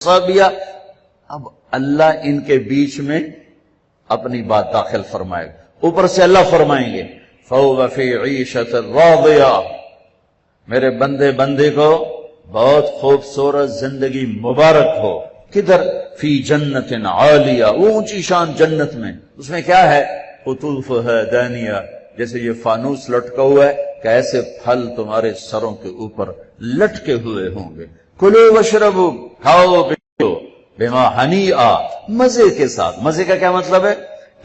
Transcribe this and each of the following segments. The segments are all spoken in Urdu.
صابیہ، اب اللہ ان کے بیچ میں اپنی بات داخل فرمائے گا. اوپر سے اللہ فرمائیں گے فَهُوَ فِي عِيشَةٍ رَاضِيَةٍ، میرے بندے کو بہت خوبصورت زندگی مبارک ہو. کدھر؟ فی جنت عالیہ، اونچی شان جنت میں. اس میں کیا ہے؟ قطوفها دانیہ، جیسے یہ فانوس لٹکا ہوا ہے کہ ایسے پھل تمہارے سروں کے اوپر لٹکے ہوئے ہوں گے. کلوا واشربوا، کھاؤ پیو، بما ہنیئا، مزے کے ساتھ. مزے کا کیا مطلب ہے؟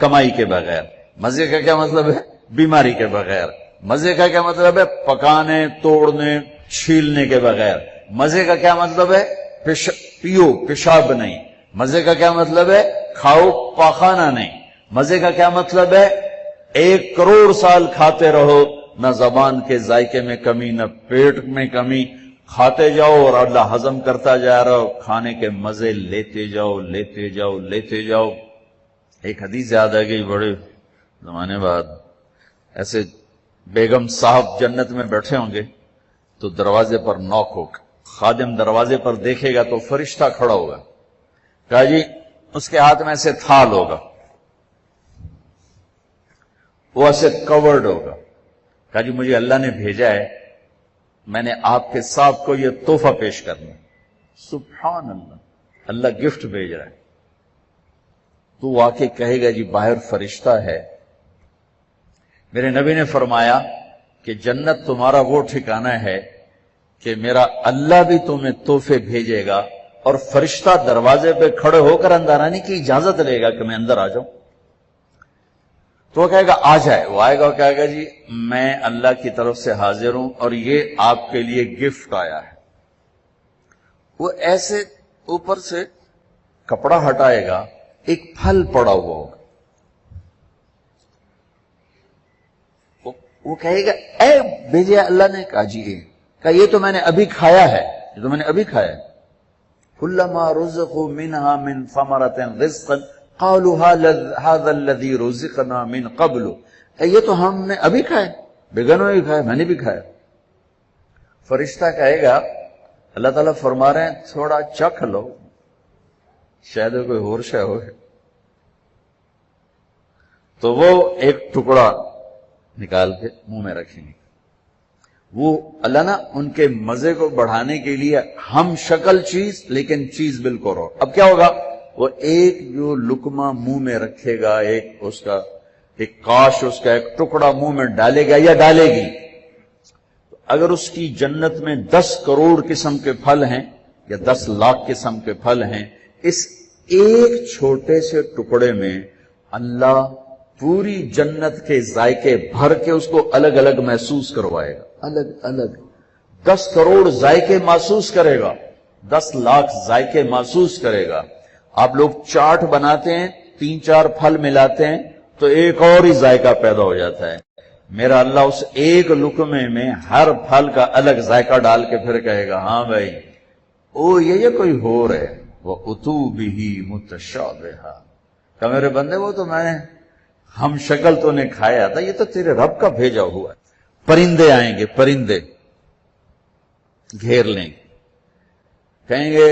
کمائی کے بغیر. مزے کا کیا مطلب ہے؟ بیماری کے بغیر. مزے کا کیا مطلب ہے؟ پکانے، توڑنے، چھیلنے کے بغیر. مزے کا کیا مطلب ہے؟ پیو، پیشاب نہیں. مزے کا کیا مطلب ہے؟ کھاؤ، پاخانہ نہیں. مزے کا کیا مطلب ہے؟ 1 کروڑ سال کھاتے رہو، نہ زبان کے ذائقے میں کمی، نہ پیٹ میں کمی. کھاتے جاؤ اور اللہ ہضم کرتا جا رہا ہو، کھانے کے مزے لیتے جاؤ لیتے جاؤ لیتے جاؤ. ایک حدیث یاد آ گئی بڑے زمانے بعد. ایسے بیگم صاحب جنت میں بیٹھے ہوں گے تو دروازے پر نوک ہوگا. خادم دروازے پر دیکھے گا تو فرشتہ کھڑا ہوگا. کہا جی اس کے ہاتھ میں ایسے تھال ہوگا، وہ ایسے کورڈ ہوگا. کہا جی مجھے اللہ نے بھیجا ہے، میں نے آپ کے صاحب کو یہ تحفہ پیش کرنا. سبحان اللہ، اللہ گفٹ بھیج رہا ہے. تو واقعی کہے گا جی باہر فرشتہ ہے. میرے نبی نے فرمایا کہ جنت تمہارا وہ ٹھکانہ ہے کہ میرا اللہ بھی تمہیں تحفے بھیجے گا اور فرشتہ دروازے پہ کھڑے ہو کر اندر آنے کی اجازت لے گا کہ میں اندر آ جاؤں. تو وہ کہے گا آ جائے. وہ آئے گا اور کہے گا جی میں اللہ کی طرف سے حاضر ہوں اور یہ آپ کے لیے گفٹ آیا ہے. وہ ایسے اوپر سے کپڑا ہٹائے گا، ایک پھل پڑا ہوا ہوگا. وہ کہے گا اے بھیجے اللہ نے. کہا جی کہا یہ تو میں نے ابھی کھایا ہے، یہ تو میں نے ابھی کھایا ہے. کلما رزقوا منها من ثمرة رزقا قالوا هذا الذي رزقنا من قبل، یہ تو ہم نے ابھی کھایا، بیگنوں نے کھایا، میں نے بھی کھایا. فرشتہ کہے گا اللہ تعالیٰ فرما رہے ہیں تھوڑا چکھ لو، شاید کوئی اور شے ہو. تو وہ ایک ٹکڑا نکال کے منہ میں رکھیں گے. وہ اللہ نا ان کے مزے کو بڑھانے کے لیے ہم شکل چیز لیکن چیز بالکل رو. اب کیا ہوگا؟ وہ ایک جو لقمہ منہ میں رکھے گا، ایک کاش اس کا ایک ٹکڑا منہ میں ڈالے گا یا ڈالے گی. اگر اس کی جنت میں 10 کروڑ قسم کے پھل ہیں یا 10 لاکھ قسم کے پھل ہیں، اس ایک چھوٹے سے ٹکڑے میں اللہ پوری جنت کے ذائقے بھر کے اس کو الگ الگ محسوس کروائے گا. الگ الگ 10 کروڑ ذائقے محسوس کرے گا، 10 لاکھ ذائقے محسوس کرے گا. آپ لوگ چاٹ بناتے ہیں، 3-4 پھل ملاتے ہیں تو ایک اور ہی ذائقہ پیدا ہو جاتا ہے. میرا اللہ اس ایک لقمے میں ہر پھل کا الگ ذائقہ ڈال کے پھر کہے گا ہاں بھائی یہ کوئی ہو رہے وَأُتُوا بِهِ مُتَشَابِهًا. کہ میرے بندے وہ تو میں نے ہم شکل تو نے کھایا تھا، یہ تو تیرے رب کا بھیجا ہوا ہے. پرندے آئیں گے، پرندے گھیر لیں گے، کہیں گے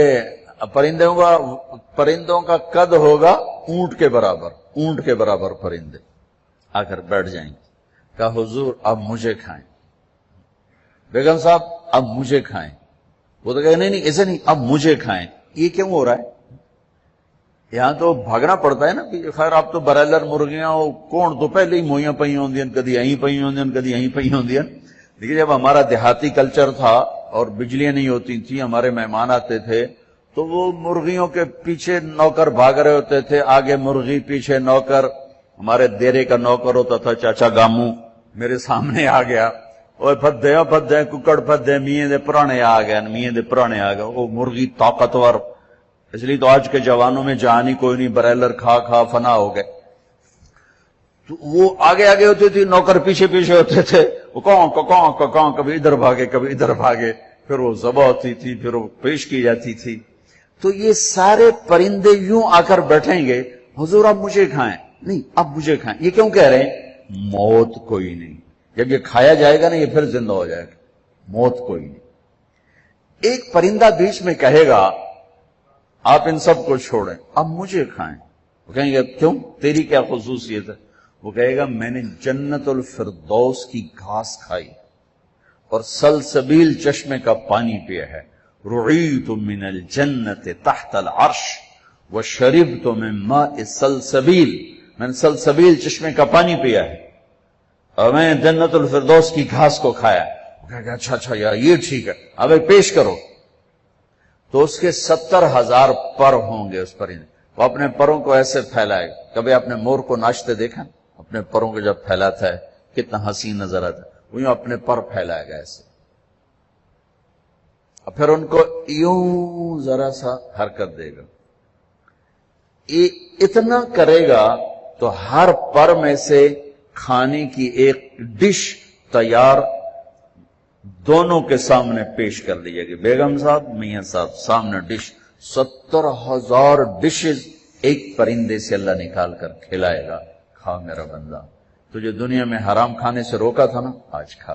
پرندوں کا قد ہوگا اونٹ کے برابر، اونٹ کے برابر پرندے آ کر بیٹھ جائیں گے. کہا حضور اب مجھے کھائیں. بیگم صاحب اب مجھے کھائیں. وہ تو کہے نہیں ایسے نہیں، اب مجھے کھائیں. یہ کیوں ہو رہا ہے؟ یہاں تو بھاگنا پڑتا ہے نا. خیر آپ تو برائلر مرغیاں ہو، کون تو پہلے ہی موئیاں پئی ہوندیاں، کدی یہیں پئی ہوندیاں، کدی یہیں پئی ہوندیاں. دیکھیے جب ہمارا دیہاتی کلچر تھا اور بجلیاں نہیں ہوتی تھیں، ہمارے مہمان آتے تھے تو وہ مرغیوں کے پیچھے نوکر بھاگ رہے ہوتے تھے، آگے مرغی پیچھے نوکر. ہمارے دیرے کا نوکر ہوتا تھا چاچا گامو، میرے سامنے آ گیا، اوے پھدے ککڑ پھدے، میاں دے پرانے آ گئے، میاں دے پرانے آ گئے. وہ مرغی طاقتور، اس لیے تو آج کے جوانوں میں جان ہی کوئی نہیں، برائلر کھا فنا ہو گئے. تو وہ آگے ہوتے تھے، نوکر پیچھے ہوتے تھے. وہ کون کبھی ادھر بھاگے کبھی ادھر بھاگے، پھر وہ ذبح ہوتی تھی، پھر وہ پیش کی جاتی تھی. تو یہ سارے پرندے یوں آ کر بیٹھیں گے حضور اب مجھے کھائیں. نہیں اب مجھے کھائیں. یہ کیوں کہہ رہے ہیں؟ موت کوئی نہیں. جب یہ کھایا جائے گا نا یہ پھر زندہ ہو جائے گا. موت کوئی نہیں. ایک پرندہ بیچ میں کہے گا آپ ان سب کو چھوڑیں، اب مجھے کھائیں۔ وہ کہیں گے کیوں، تیری کیا خصوصیت ہے؟ وہ کہے گا میں نے جنت الفردوس کی گھاس کھائی اور سلسبیل چشمے کا پانی پیا ہے۔ رعیت من الجنت تحت العرش وشربت من ماء سلسبیل، میں نے سلسبیل چشمے کا پانی پیا ہے اور میں نے جنت الفردوس کی گھاس کو کھایا۔ وہ کہے گا اچھا یار یہ ٹھیک ہے، اب پیش کرو۔ تو اس کے 70,000 پر ہوں گے اس پرندے، وہ اپنے پروں کو ایسے پھیلائے گا۔ کبھی آپ نے مور کو ناچتے دیکھا؟ اپنے پروں کو جب پھیلاتا ہے کتنا حسین نظر آتا ہے، وہ یوں اپنے پر پھیلائے گا ایسے، اور پھر ان کو یوں ذرا سا حرکت دے گا، یہ اتنا کرے گا تو ہر پر میں سے کھانے کی ایک ڈش تیار دونوں کے سامنے پیش کر دی جائے گی۔ بیگم صاحب، میاں صاحب، سامنے ڈش، 70,000 ڈشز ایک پرندے سے اللہ نکال کر کھلائے گا۔ کھا میرا بندہ، تجھے دنیا میں حرام کھانے سے روکا تھا نا، آج کھا۔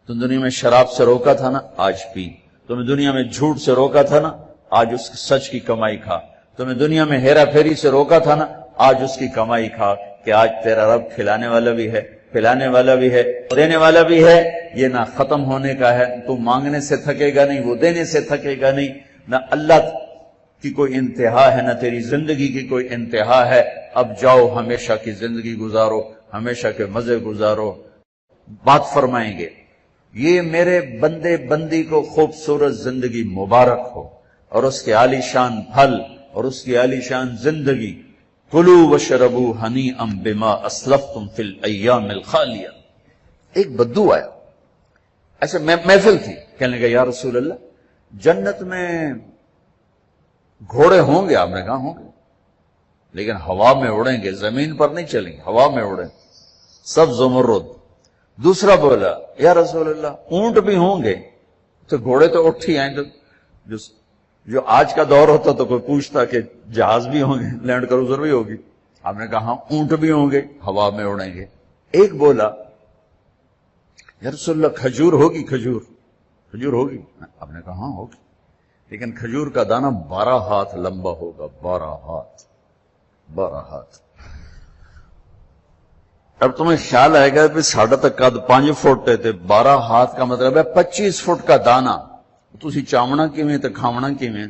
تم دنیا میں شراب سے روکا تھا نا، آج پی۔ تمہیں دنیا میں جھوٹ سے روکا تھا نا، آج اس سچ کی کمائی کھا۔ تمہیں دنیا میں ہیرا پھیری سے روکا تھا نا، آج اس کی کمائی کھا، کہ آج تیرا رب کھلانے والا بھی ہے، پلانے والا بھی ہے، دینے والا بھی ہے۔ یہ نہ ختم ہونے کا ہے، تو مانگنے سے تھکے گا نہیں، وہ دینے سے تھکے گا نہیں، نہ اللہ کی کوئی انتہا ہے، نہ تیری زندگی کی کوئی انتہا ہے۔ اب جاؤ ہمیشہ کی زندگی گزارو، ہمیشہ کے مزے گزارو۔ بات فرمائیں گے یہ میرے بندے بندی کو خوبصورت زندگی مبارک ہو، اور اس کے عالی شان پھل اور اس کی عالی شان زندگی۔ کلوا واشربوا ہنیئا بما اسلفتم فی الایام الخالیہ۔ ایک بدو آیا، ایسے محفل تھی، کہنے لگا یا رسول اللہ جنت میں گھوڑے ہوں گے؟ آپ نے کہا ہوں گے، لیکن ہوا میں اڑیں گے، زمین پر نہیں چلیں گے، ہوا میں اڑیں، سب زمرد۔ دوسرا بولا یا رسول اللہ اونٹ بھی ہوں گے؟ تو گھوڑے تو اٹھ ہی آئیں، جو آج کا دور ہوتا تو کوئی پوچھتا کہ جہاز بھی ہوں گے، لینڈ کروزر بھی ہوگی؟ آپ نے کہا اونٹ بھی ہوں گے، ہوا میں اڑیں گے۔ ایک بولا یا رسول اللہ کھجور ہوگی؟ کھجور ہوگی؟ آپ نے کہا ہاں ہوگی، لیکن کھجور کا دانہ 12 ہاتھ لمبا ہوگا، 12 ہاتھ۔ اب تمہیں خیال آئے گا ساڑھا تک قد 5 فٹ ہے، 12 ہاتھ کا مطلب ہے 25 فٹ کا دانہ، تسی چامنا کیویں تے کھاونا کیویں؟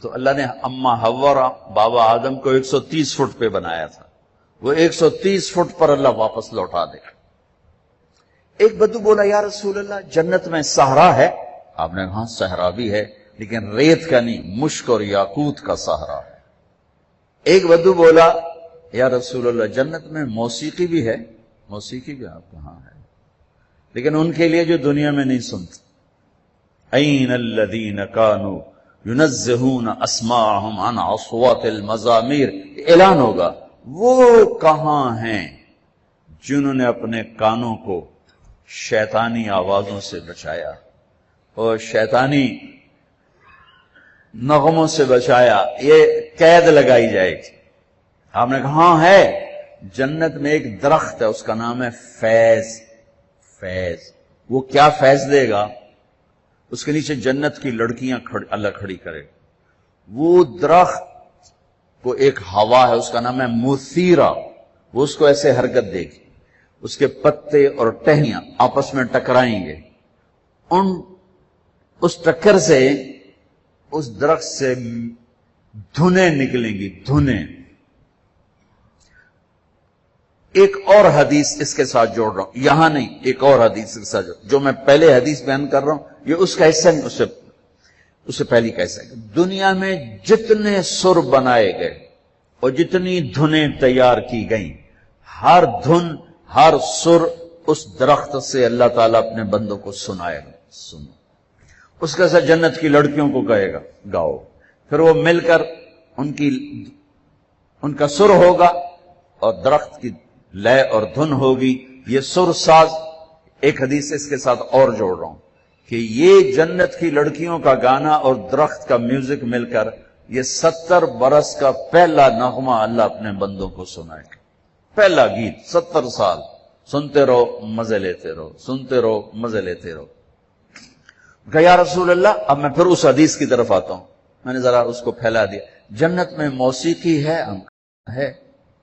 تو اللہ نے اما حوا اور بابا آدم کو 130 فٹ پہ بنایا تھا، وہ 130 فٹ پر اللہ واپس لوٹا دے گا۔ ایک بدو بولا یا رسول اللہ جنت میں صحرا ہے؟ آپ نے کہا صحرا بھی ہے، لیکن ریت کا نہیں، مشک اور یاقوت کا صحرا ہے۔ ایک بدو بولا یا رسول اللہ جنت میں موسیقی بھی ہے؟ موسیقی بھی آپ کہاں ہے، لیکن ان کے لیے جو دنیا میں نہیں سنتے۔ این الذین کانوا ینزہون اسماعہم عن اصوات المزامیر، اعلان ہوگا وہ کہاں ہیں جنہوں نے اپنے کانوں کو شیطانی آوازوں سے بچایا اور شیطانی نغموں سے بچایا، یہ قید لگائی جائے گی۔ آپ نے کہا ہاں ہے، جنت میں ایک درخت ہے، اس کا نام ہے فیض۔ وہ کیا فیض دے گا؟ اس کے نیچے جنت کی لڑکیاں اللہ کھڑی کرے گا۔ وہ درخت کو ایک ہوا ہے، اس کا نام ہے مثیرہ، وہ اس کو ایسے حرکت دے گی، اس کے پتے اور ٹہنیاں آپس میں ٹکرائیں گے، اس ٹکر سے اس درخت سے دھنیں نکلیں گی، دھنیں۔ ایک اور حدیث اس کے ساتھ جوڑ رہا ہوں، یہاں نہیں، ایک اور حدیث کے ساتھ جو میں پہلے حدیث بیان کر رہا ہوں یہ اس کا حصہ نہیں، اس سے پہلی کا حصہ ہے۔ دنیا میں جتنے سر بنائے گئے اور جتنی دھنیں تیار کی گئیں، ہر دھن، ہر سر اس درخت سے اللہ تعالیٰ اپنے بندوں کو سنائے گا، سنو۔ اس کے ساتھ جنت کی لڑکیوں کو کہے گا گاؤ، پھر وہ مل کر ان کا سر ہوگا اور درخت کی لے اور دھن ہوگی، یہ سر ساز۔ ایک حدیث اس کے ساتھ اور جوڑ رہا ہوں کہ یہ جنت کی لڑکیوں کا گانا اور درخت کا میوزک مل کر یہ 70 برس کا پہلا نغمہ اللہ اپنے بندوں کو سنائے گا، پہلا گیت۔ 70 سال سنتے رہو، مزے لیتے رہو، سنتے رہو، مزے لیتے رہو۔ کہ یا رسول اللہ، اب میں پھر اس حدیث کی طرف آتا ہوں، میں نے ذرا اس کو پھیلا دیا. جنت میں موسیقی ہے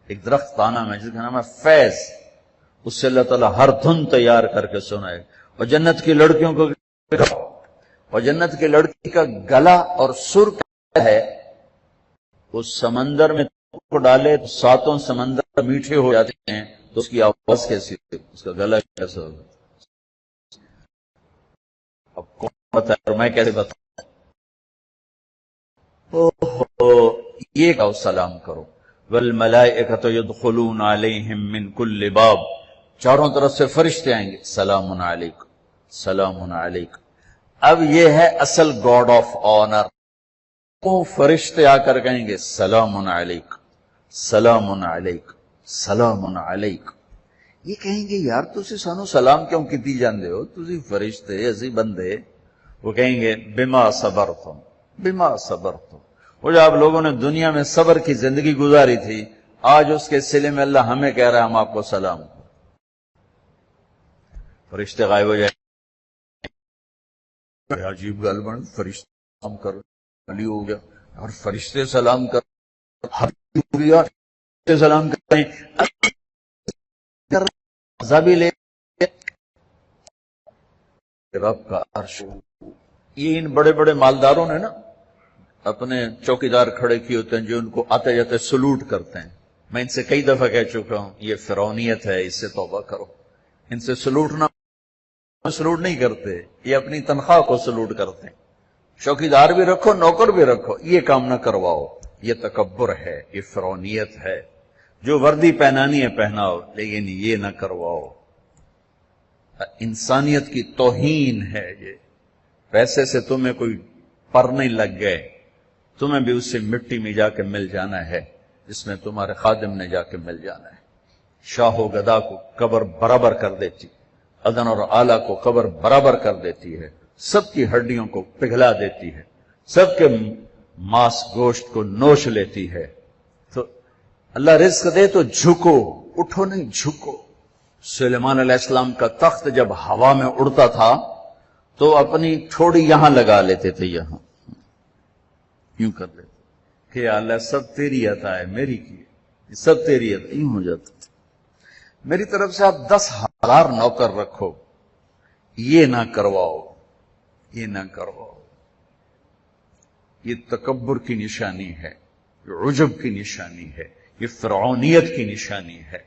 ایک درخت کا نام ہے جس کا نام ہے فیض، اس سے اللہ تعالیٰ ہر دھن تیار کر کے سنائے. اور جنت کی لڑکیوں کو، اور جنت کی لڑکی کا گلا اور سر کیا ہے، اس سمندر میں کو ڈالے تو ساتوں سمندر میٹھے ہو جاتے ہیں، تو اس کی آواز کیسی ہوگی، اس کا گلا کیسا ہوگا؟ اب کون بتائے اور میں کیسے بتاؤں؟ یہ کہو سلام کرو. والملائکۃ یدخلون علیہم من کل باب، چاروں طرف سے فرشتے آئیں گے، سلام علیکم سلام علیکم. اب یہ ہے اصل گاڈ آف آنر. فرشتے آ کر کہیں گے سلام علیکم سلام علیکم سلام علیکم. یہ کہیں گے یار تسی سانو سلام کیوں کیتی جاندے ہو، تسی فرشتے اسی بندے. وہ کہیں گے بما صبرتم بما صبرتم. وہ جو آپ لوگوں نے دنیا میں صبر کی زندگی گزاری تھی، آج اس کے سلے میں اللہ ہمیں کہہ رہا ہے ہم آپ کو سلام کریں. فرشتے غائب ہو جائیں. عجیب گل بن، فرشتے سلام کر علی ہو گیا اور فرشتے سلام کر ہو گیا، فرشتے سلام کرتے ہیں عذابی لے رب کا عرش. یہ ان بڑے بڑے مالداروں نے نا اپنے چوکیدار کھڑے کیے ہوتے ہیں جو ان کو آتے جاتے سلوٹ کرتے ہیں. میں ان سے کئی دفعہ کہہ چکا ہوں یہ فرعونیت ہے، اس سے توبہ کرو. ان سے سلوٹ نہیں کرتے، یہ اپنی تنخواہ کو سلوٹ کرتے ہیں. چوکیدار بھی رکھو نوکر بھی رکھو، یہ کام نہ کرواؤ. یہ تکبر ہے، یہ فرعونیت ہے. جو وردی پہنانی ہے پہناؤ، لیکن یہ نہ کرواؤ. انسانیت کی توہین ہے. یہ پیسے سے تمہیں کوئی پر نہیں لگ گئے، تمہیں بھی اس سے مٹی میں جا کے مل جانا ہے جس میں تمہارے خادم نے جا کے مل جانا ہے. شاہ و گدا کو قبر برابر کر دیتی، ادن اور آلہ کو قبر برابر کر دیتی ہے، سب کی ہڈیوں کو پگھلا دیتی ہے، سب کے ماس گوشت کو نوش لیتی ہے. تو اللہ رزق دے تو جھکو، اٹھو نہیں جھکو. سلیمان علیہ السلام کا تخت جب ہوا میں اڑتا تھا تو اپنی ٹھوڑی یہاں لگا لیتے تھے، یہاں یوں کر لیتے کہ اللہ سب تیری عطا ہے، میری کی ہے، سب تیری عطا. یوں ہو جاتا تھا. میری طرف سے آپ 10,000 نوکر رکھو، یہ نہ کرواؤ، یہ نہ کرواؤ. یہ تکبر کی نشانی ہے، یہ عجب کی نشانی ہے، یہ فرعونیت کی نشانی ہے.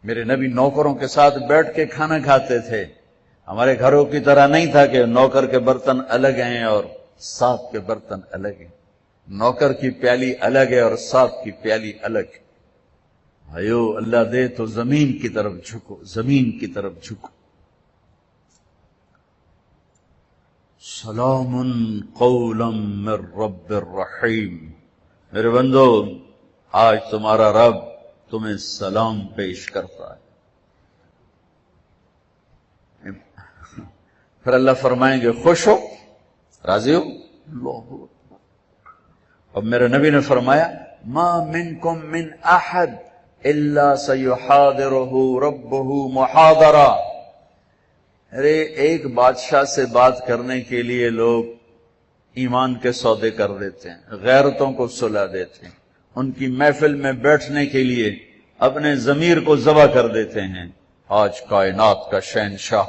میرے نبی نوکروں کے ساتھ بیٹھ کے کھانا کھاتے تھے. ہمارے گھروں کی طرح نہیں تھا کہ نوکر کے برتن الگ ہیں اور صاحب کے برتن الگ ہیں. نوکر کی پیالی الگ ہے اور صاحب کی پیالی الگ ہے. بھائیو اللہ دے تو زمین کی طرف جھکو، زمین کی طرف جھکو. سلام قولا من رب الرحیم. میرے بندو آج تمہارا رب تمہیں سلام پیش کرتا ہے. پھر اللہ فرمائیں گے خوش ہو، راضی ہو. اللہ اکبر. اب میرے نبی نے فرمایا ما منکم من احد الا سیحاضرہ ربہ محاضرہ. ارے ایک بادشاہ سے بات کرنے کے لیے لوگ ایمان کے سودے کر دیتے ہیں، غیرتوں کو سلا دیتے ہیں، ان کی محفل میں بیٹھنے کے لیے اپنے ضمیر کو ذبح کر دیتے ہیں. آج کائنات کا شہنشاہ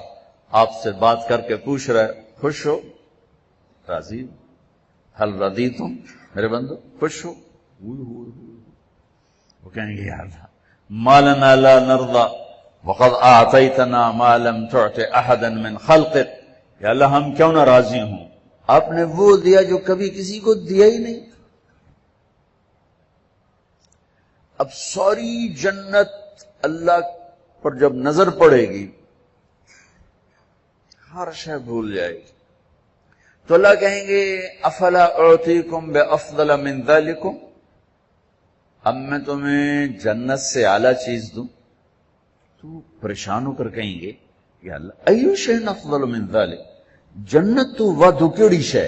آپ سے بات کر کے پوچھ رہا ہے خوش ہو، راضی ہو، حل رضیتم. میرے بندو خوش ہو. وہ کہیں گے یا اللہ ما لنا لا نرضى وقد اعطیتنا ما لم تعط احدا من خلقك. یا اللہ ہم کیوں نہ راضی ہوں، آپ نے وہ دیا جو کبھی کسی کو دیا ہی نہیں. اب ساری جنت اللہ پر جب نظر پڑے گی ہر شے بھول جائے گی. تو اللہ کہیں گے افلا اعطیکم بافضل من ذلکم، اب میں تمہیں جنت سے اعلیٰ چیز دوں. تو پریشان ہو کر کہیں گے یا اللہ ایو شیء افضل من ذلک. جنت تو ودکڑی شے،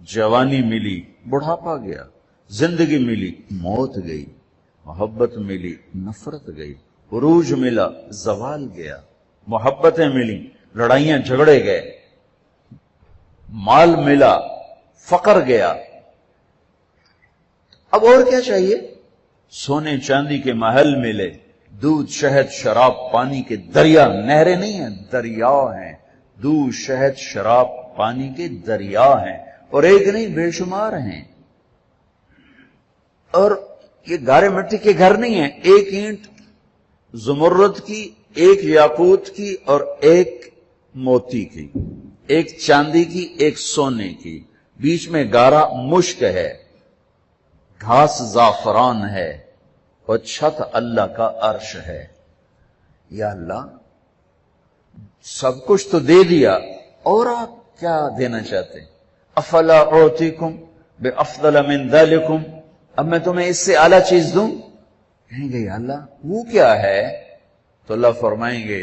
جوانی ملی بڑھاپا گیا، زندگی ملی موت گئی، محبت ملی نفرت گئی، عروج ملا زوال گیا، محبتیں ملی لڑائیاں جھگڑے گئے. مال ملا، فقر گیا، اب اور کیا چاہیے؟ سونے چاندی کے محل ملے، دودھ شہد شراب پانی کے دریا، نہریں نہیں ہیں دریا ہیں، دودھ شہد شراب پانی کے دریا ہیں، اور ایک نہیں بے شمار ہیں۔ اور یہ گارے مٹی کے گھر نہیں ہیں، ایک اینٹ زمرد کی، ایک یاقوت کی اور ایک موتی کی، ایک چاندی کی، ایک سونے کی، بیچ میں گارا مشک ہے، گھاس زعفران ہے، اور چھت اللہ کا عرش ہے۔ یا اللہ سب کچھ تو دے دیا، اور آپ کیا دینا چاہتے ہیں؟ افلا اعطیکم بافضل من ذلکم، اب میں تمہیں اس سے اعلیٰ چیز دوں؟ کہیں گے یا اللہ وہ کیا ہے؟ تو اللہ فرمائیں گے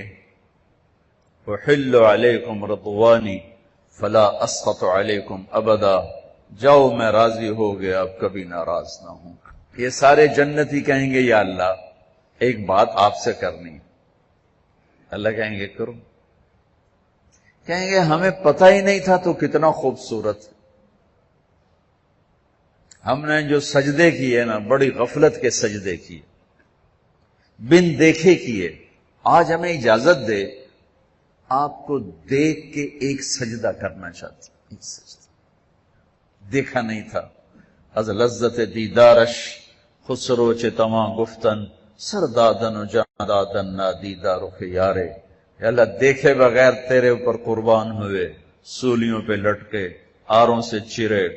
احل علیکم رضوانی فلا اسخط علیکم ابدا، جاؤ میں راضی ہو گیا، اب کبھی ناراض نہ ہوں۔ یہ سارے جنتی کہیں گے یا اللہ ایک بات آپ سے کرنی ہے۔ اللہ کہیں گے کرو۔ کہیں گے ہمیں پتہ ہی نہیں تھا تو کتنا خوبصورت، ہم نے جو سجدے کیے نا بڑی غفلت کے سجدے کیے، بن دیکھے کیے، آج ہمیں اجازت دے آپ کو دیکھ کے ایک سجدہ کرنا چاہتے ہیں، ایک سجدہ دیکھا نہیں تھا۔ از لذت دیدارش خسرو چتما گفتن سردادن و جاندادن نادیدہ رخ یارے، یا اللہ دیکھے بغیر تیرے اوپر قربان ہوئے، سولیوں پہ لٹکے، آروں سے چرے،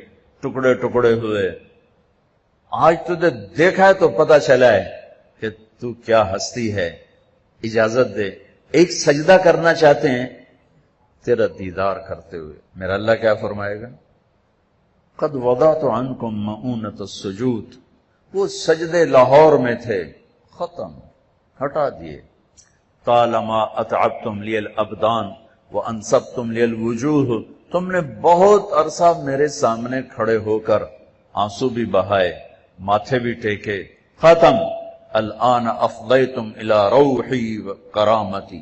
ٹکڑے ٹکڑے ہوئے، آج تجھے دیکھا ہے تو پتہ چلا ہے کہ تو کیا ہستی ہے، اجازت دے ایک سجدہ کرنا چاہتے ہیں تیرا دیدار کرتے ہوئے۔ میرا اللہ کیا فرمائے گا؟ قد وضعت عنکم مؤونۃ السجود، وہ سجدے لاہور میں تھے، ختم، ہٹا دیے۔ طالما اتعبتم لی الابدان وانصبتم لی الوجوہ، تم نے بہت عرصہ میرے سامنے کھڑے ہو کر آنسو بھی بہائے، ماتھے بھی ٹیکے، ختم۔ الآن افضیتم الی روحی و کرامتی،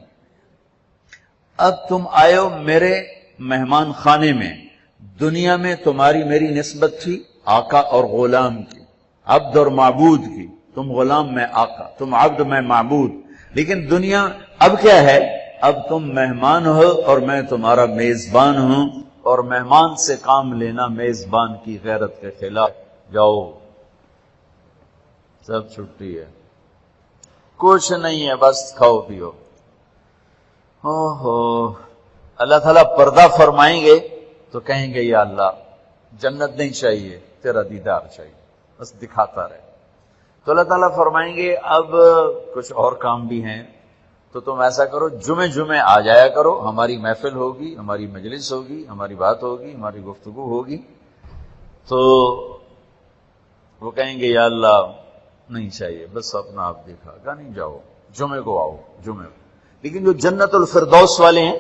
اب تم آئے ہو میرے مہمان خانے میں۔ دنیا میں تمہاری میری نسبت تھی آقا اور غلام کی، عبد اور معبود کی، تم غلام میں آقا، تم عبد میں معبود، لیکن دنیا اب کیا ہے؟ اب تم مہمان ہو اور میں تمہارا میزبان ہوں، اور مہمان سے کام لینا میزبان کی غیرت کے خلاف۔ جاؤ سب چھٹی ہے، کچھ نہیں ہے، بس کھاؤ پیو۔ اللہ تعالیٰ پردہ فرمائیں گے تو کہیں گے یا اللہ جنت نہیں چاہیے، تیرا دیدار چاہیے، بس دکھاتا رہے۔ تو اللہ تعالیٰ فرمائیں گے اب کچھ اور کام بھی ہیں، تو تم ایسا کرو جمعے آ جایا کرو، ہماری محفل ہوگی، ہماری مجلس ہوگی، ہماری بات ہوگی، ہماری گفتگو ہوگی۔ تو وہ کہیں گے یا اللہ نہیں چاہیے، بس اپنا آپ دیکھا گا، نہیں جاؤ جمعے کو آؤ، جمعے کو۔ لیکن جو جنت الفردوس والے ہیں،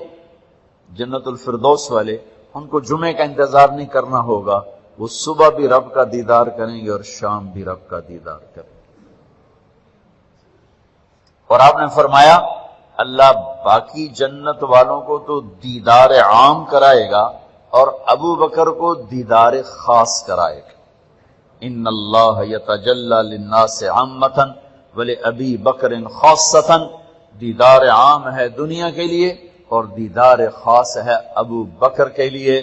جنت الفردوس والے، ان کو جمعے کا انتظار نہیں کرنا ہوگا، وہ صبح بھی رب کا دیدار کریں گے اور شام بھی رب کا دیدار کریں گے۔ اور آپ نے فرمایا اللہ باقی جنت والوں کو تو دیدار عام کرائے گا اور ابو بکر کو دیدار خاص کرائے گا۔ ان اللہ یتجلی للناس عامۃ ولابی بکر خاصۃ، دیدار عام ہے دنیا کے لیے اور دیدار خاص ہے ابو بکر کے لیے۔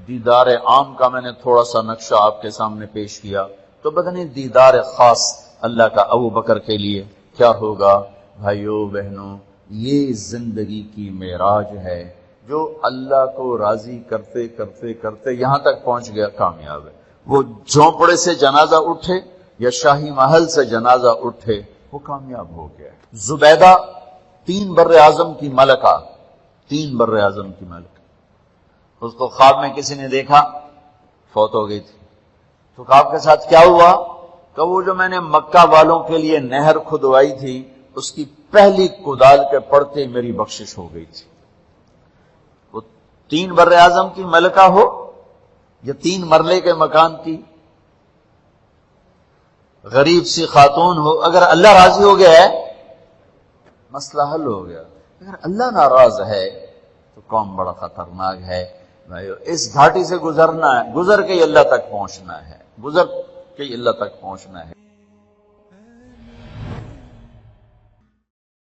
دیدار عام کا میں نے تھوڑا سا نقشہ آپ کے سامنے پیش کیا، تو بدنی دیدار خاص اللہ کا ابو بکر کے لیے کیا ہوگا؟ بھائیو بہنوں، یہ زندگی کی معراج ہے، جو اللہ کو راضی کرتے کرتے کرتے یہاں تک پہنچ گیا، کامیاب ہے۔ وہ جھونپڑے سے جنازہ اٹھے یا شاہی محل سے جنازہ اٹھے، وہ کامیاب ہو گیا۔ زبیدہ 3 بر اعظم کی ملکہ، 3 بر اعظم کی ملکہ، اس کو خواب میں کسی نے دیکھا، فوت ہو گئی تھی۔ تو خواب کے ساتھ کیا ہوا کہ وہ جو میں نے مکہ والوں کے لیے نہر کھدوائی تھی، اس کی پہلی کدال کے پڑتے میری بخشش ہو گئی تھی۔ وہ 3 بر اعظم کی ملکہ ہو یا 3 مرلے کے مکان کی غریب سی خاتون ہو، اگر اللہ راضی ہو گیا ہے مسئلہ حل ہو گیا۔ اگر اللہ ناراض ہے تو کام بڑا خطرناک ہے۔ اس گھاٹی سے گزرنا ہے، گزر کے اللہ تک پہنچنا ہے، گزر کے اللہ تک پہنچنا ہے۔